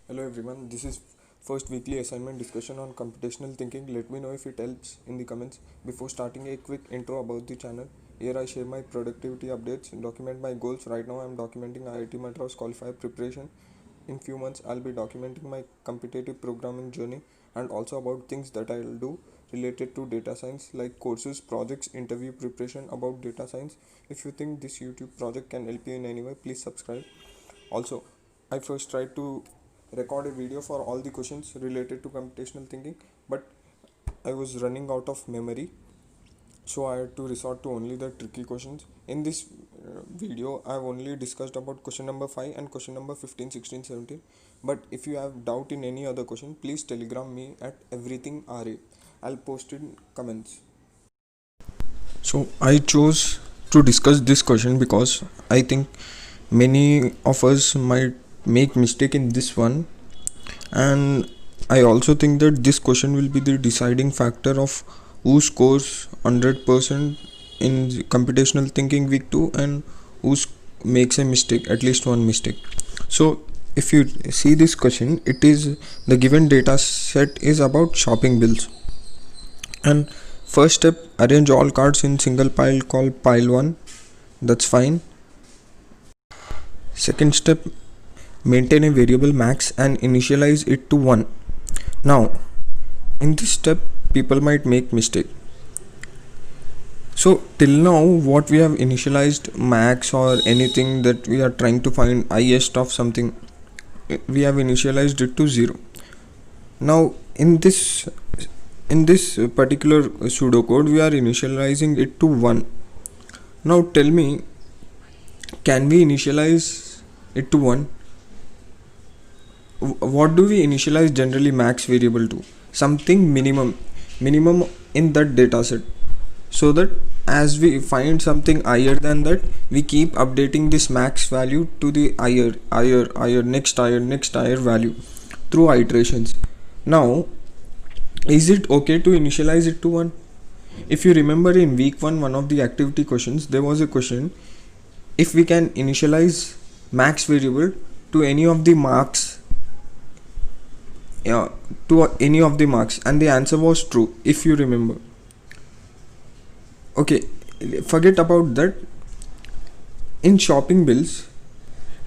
Hello everyone, this is first weekly assignment discussion on computational thinking. Let me know if it helps in the comments. Before starting, a quick intro about the channel. Here I share my productivity updates, document my goals. Right now I am documenting IIT Madras qualifier preparation. In few months I'll be documenting my competitive programming journey and also about things that I'll do related to data science like courses, projects, interview preparation about data science. If you think this YouTube project can help you in any way, please subscribe. Also, I first tried to record a video for all the questions related to computational thinking, but I was running out of memory, so I had to resort to only the tricky questions. In this video, I've only discussed about question number 5 and question number 15, 16, 17. But if you have doubt in any other question, please telegram me at everything.ra. I'll post in comments. So I chose to discuss this question because I think many of us might make mistake in this one, and I also think that this question will be the deciding factor of who scores 100% in computational thinking week 2 and who makes a mistake, at least one mistake. So if you see this question, it is the given data set is about shopping bills, and first step, arrange all cards in single pile called pile 1. That's fine. Second step, maintain a variable max and initialize it to 1. Now in this step people might make mistake. So till now what we have initialized max or anything that we are trying to find highest of something, we have initialized it to 0. Now in this particular pseudocode we are initializing it to 1. Now tell me, can we initialize it to 1? What do we initialize generally max variable to? Something minimum in that data set, so that as we find something higher than that, we keep updating this max value to the higher next higher value through iterations. Now is it okay to initialize it to 1? If you remember, in week 1, one of the activity questions, there was a question if we can initialize max variable to any of the marks, and the answer was true, if you remember. Okay, forget about that. In shopping bills,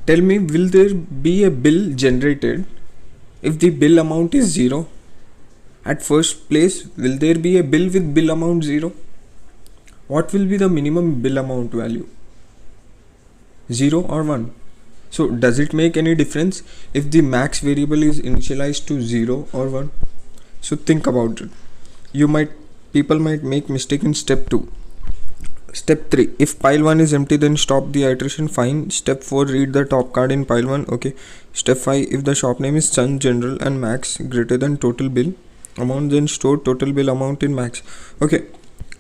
tell me, will there be a bill generated if the bill amount is 0? At first place, will there be a bill with bill amount 0? What will be the minimum bill amount value? 0 or 1? So does it make any difference if the max variable is initialized to 0 or 1? So think about it. People might make mistake in step 2. Step 3, if pile 1 is empty, then stop the iteration, fine. Step 4, read the top card in pile 1, okay. Step 5, if the shop name is Sun General and max greater than total bill amount, then store total bill amount in max. Okay,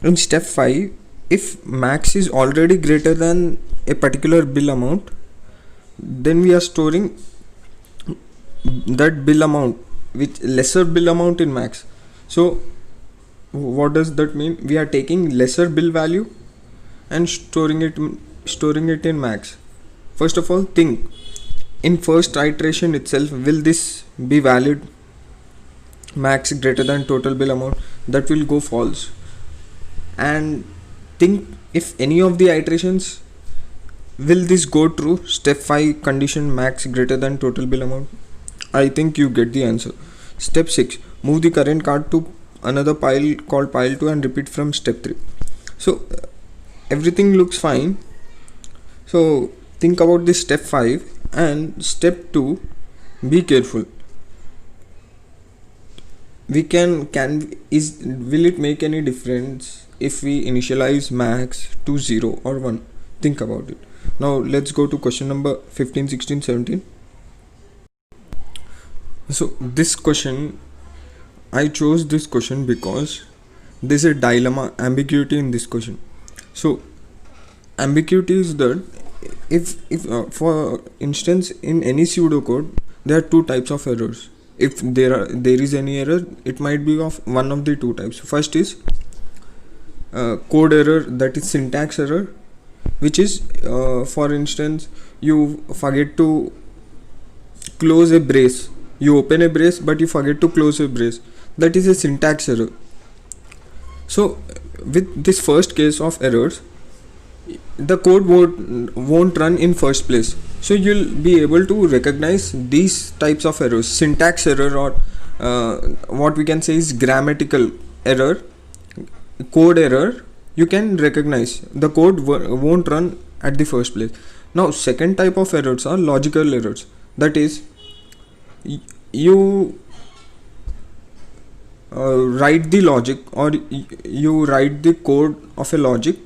in step 5, if max is already greater than a particular bill amount, then we are storing that bill amount with lesser bill amount in max. So what does that mean? We are taking lesser bill value and storing it in max. First of all, think, in first iteration itself, will this be valid? Max greater than total bill amount, that will go false. And think, if any of the iterations, will this go true? Step 5 condition, max greater than total bill amount. I think you get the answer. Step 6, move the current card to another pile called pile 2 and repeat from step 3. So everything looks fine. So think about this step 5 and step 2. Be careful. Will it make any difference if we initialize max to 0 or 1? Think about it. Now let's go to question number 15, 16, 17. So this question, I chose this question because there's a dilemma, ambiguity in this question. So ambiguity is that if for instance, in any pseudocode there are two types of errors. If there is any error, it might be of one of the two types. First is code error, that is syntax error, which is for instance, you forget to close a brace You open a brace but you forget to close a brace. That is a syntax error. So with this first case of errors, the code won't run in first place. So you'll be able to recognize these types of errors: syntax error, or what we can say is grammatical error, code error. You can recognize the code won't run at the first place. Now second type of errors are logical errors. That is, you write the logic, or you write the code of a logic,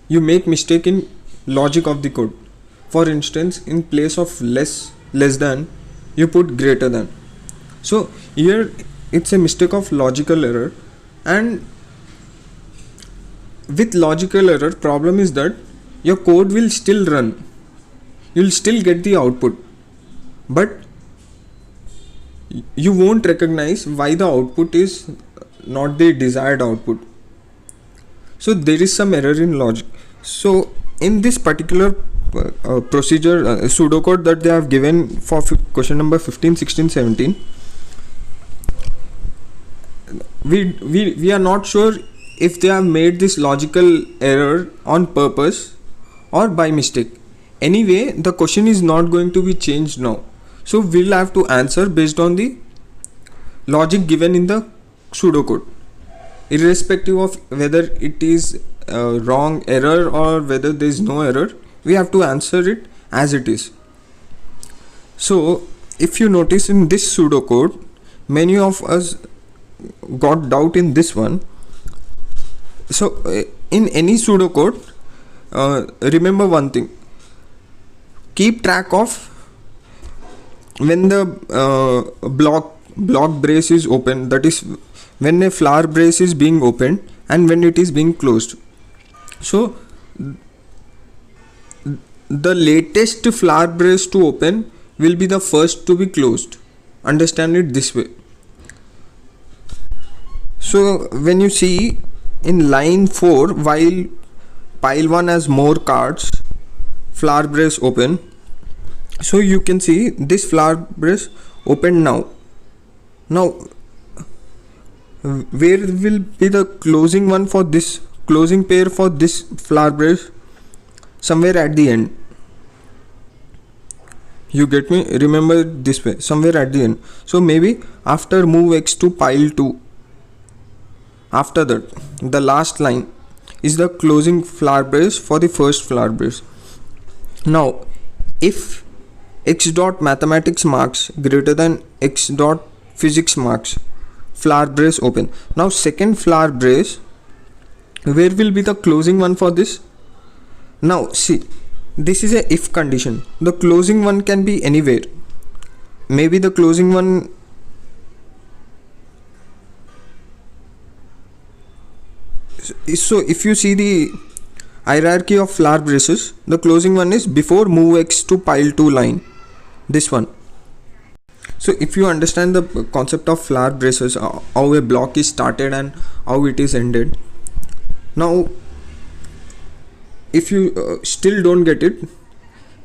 you make mistake in logic of the code. For instance, in place of less than, you put greater than. So here it's a mistake of logical error. And with logical error, problem is that your code will still run, you'll still get the output, but you won't recognize why the output is not the desired output. So there is some error in logic. So in this particular procedure, pseudocode that they have given for question number 15, 16, 17, we are not sure if they have made this logical error on purpose or by mistake. Anyway, the question is not going to be changed now. So we'll have to answer based on the logic given in the pseudocode, irrespective of whether it is a wrong error or whether there is no error. We have to answer it as it is. So if you notice in this pseudocode, many of us got doubt in this one. So in any pseudocode, remember one thing: keep track of when the block brace is open, that is when a flower brace is being opened and when it is being closed. So the latest flower brace to open will be the first to be closed. Understand it this way. So when you see in line 4, while pile 1 has more cards, flower brace open, so you can see this flower brace open now. Now where will be the closing one for this closing pair for this flower brace? Somewhere at the end. You get me? Remember this way, somewhere at the end. So maybe after move x to pile 2, after that the last line is the closing flower brace for the first flower brace. Now if x dot mathematics marks greater than x dot physics marks, flower brace open. Now second flower brace, where will be the closing one for this? Now see, this is a if condition. The closing one can be anywhere. Maybe the closing one so if you see the hierarchy of flower braces, the closing one is before move x to pile 2 line, this one. So if you understand the concept of flower braces, how a block is started and how it is ended. Now if you still don't get it,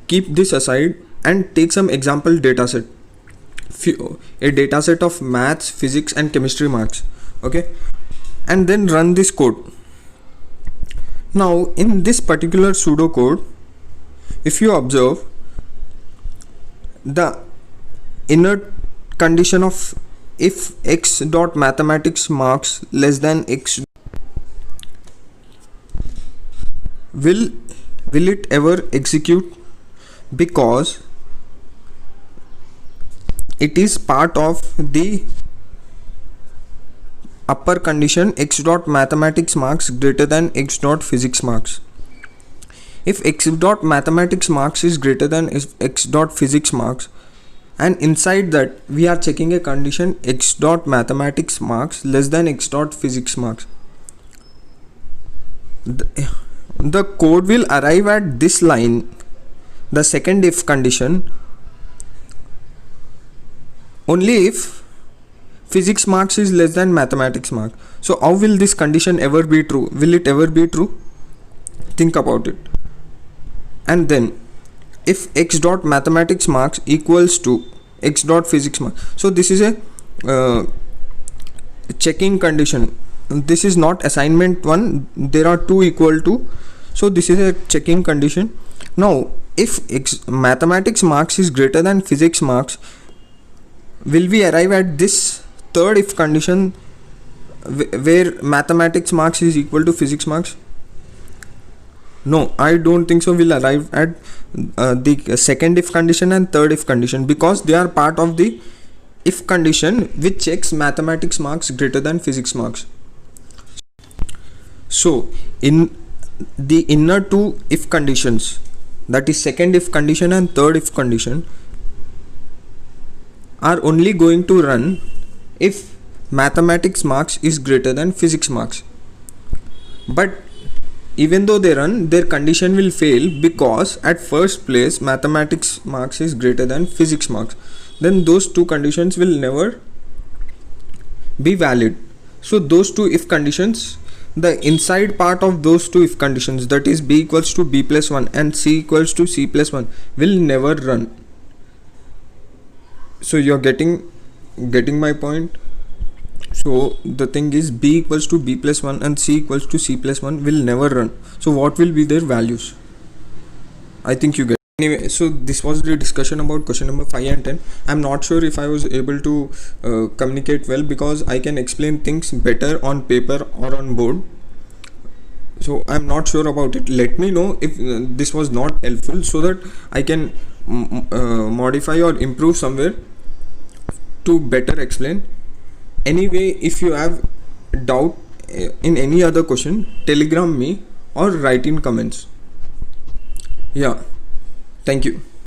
keep this aside and take some example dataset, a dataset of maths, physics and chemistry marks, okay, and then run this code. Now in this particular pseudocode, if you observe, the inner condition of if x dot mathematics marks less than x, will it ever execute? Because it is part of the upper condition x dot mathematics marks greater than x dot physics marks. If x dot mathematics marks is greater than x dot physics marks, and inside that we are checking a condition x dot mathematics marks less than x dot physics marks, the code will arrive at this line, the second if condition, only if physics marks is less than mathematics mark. So how will this condition ever be true? Will it ever be true? Think about it. And then if x dot mathematics marks equals to x dot physics mark. So this is a checking condition. This is not assignment 1, there are 2 equal to, so this is a checking condition. Now if mathematics marks is greater than physics marks, will we arrive at this third if condition where mathematics marks is equal to physics marks? No, I don't think so. We'll arrive at the second if condition and third if condition, because they are part of the if condition which checks mathematics marks greater than physics marks. So in the inner 2 if conditions, that is second if condition and third if condition, are only going to run if mathematics marks is greater than physics marks. But even though they run, their condition will fail, because at first place mathematics marks is greater than physics marks. Then those 2 conditions will never be valid. So those 2 if conditions, the inside part of those 2 if conditions, that is b equals to b plus 1 and c equals to c plus 1, will never run. So you're getting my point. So the thing is, b equals to b plus 1 and c equals to c plus 1 will never run. So what will be their values? I think you get. Anyway, so this was the discussion about question number 5 and 10. I'm not sure if I was able to communicate well, because I can explain things better on paper or on board. So I'm not sure about it. Let me know if this was not helpful, so that I can modify or improve somewhere to better explain. Anyway, if you have doubt in any other question, telegram me or write in comments. Yeah, thank you.